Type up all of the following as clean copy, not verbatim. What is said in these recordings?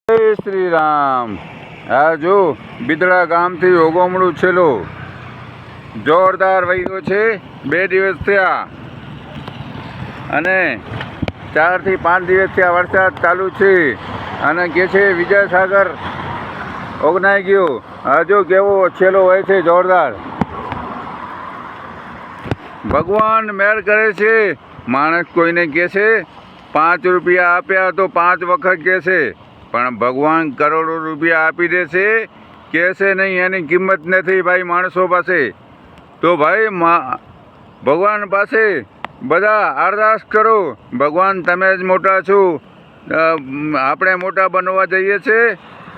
જય શ્રી રામ। આ જો બિદડા ગામથી ઓગમણું છેલ્લો જોરદાર વહ્યો છે। 2 દિવસ થયા અને 4 થી 5 દિવસ થયા વરસાદ ચાલુ છે અને કે છે વિજયસાગર ઓગનાઈ ગયો। આ જો કેવો છેલ્લો હોય છે જોરદાર। ભગવાન મેર કરે છે। માણસ કોઈને કહે છે 5 રૂપિયા આપ્યા તો 5 વખત કહેશે, પણ ભગવાન કરોડો રૂપિયા આપી દેશે કહેશે નહીં। એની કિંમત નથી ભાઈ માણસો પાસે। તો ભાઈ ભગવાન પાસે બધા અરદાસ કરો, ભગવાન તમે જ મોટા છો। આપણે મોટા બનવા જઈએ છીએ,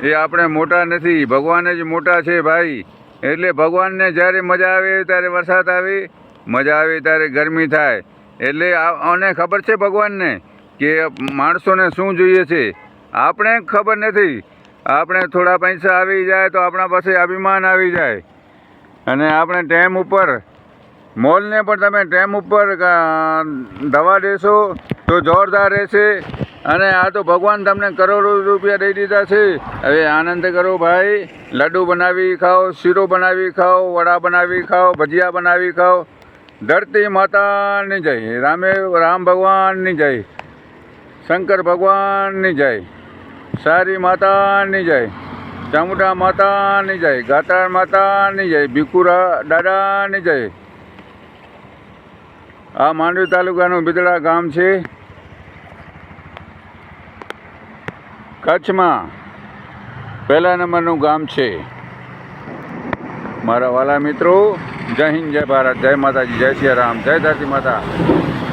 એ આપણે મોટા નથી, ભગવાન જ મોટા છે ભાઈ। એટલે ભગવાનને જ્યારે મજા આવે ત્યારે વરસાદ આવે, મજા આવે ત્યારે ગરમી થાય। એટલે આને ખબર છે ભગવાનને કે માણસોને શું જોઈએ છે, આપણે ખબર નથી। આપણે થોડા પૈસા આવી જાય તો આપણા પાસે અભિમાન આવી જાય અને આપણે ટાઈમ ઉપર મોલને પણ તમે ટાઈમ ઉપર દવા દેશો તો જોરદાર રહેશે। અને આ તો ભગવાન તમને કરોડો રૂપિયા દઈ દીધા છે। હવે આનંદ કરો ભાઈ। લડ્ડુ બનાવી ખાઓ, શીરો બનાવી ખાઓ, વડા બનાવી ખાઓ, ભજીયા બનાવી ખાઓ। ધરતી માતાની જય, રામ ભગવાનની જય, શંકર ભગવાનની જય, સારી માતાની જય, ચામુંડા માતાની જય, ગાતાર માતાની જય, ભીખુરા દાદાની જય। આ માંડવી તાલુકાનું બિદડા ગામ છે, કચ્છમાં પહેલા નંબરનું ગામ છે। મારા વાલા મિત્રો, જય હિન્દ, જય ભારત, જય માતાજી, જય સિયા રામ, જય ધરતી માતા,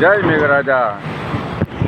જય મેઘરાજા।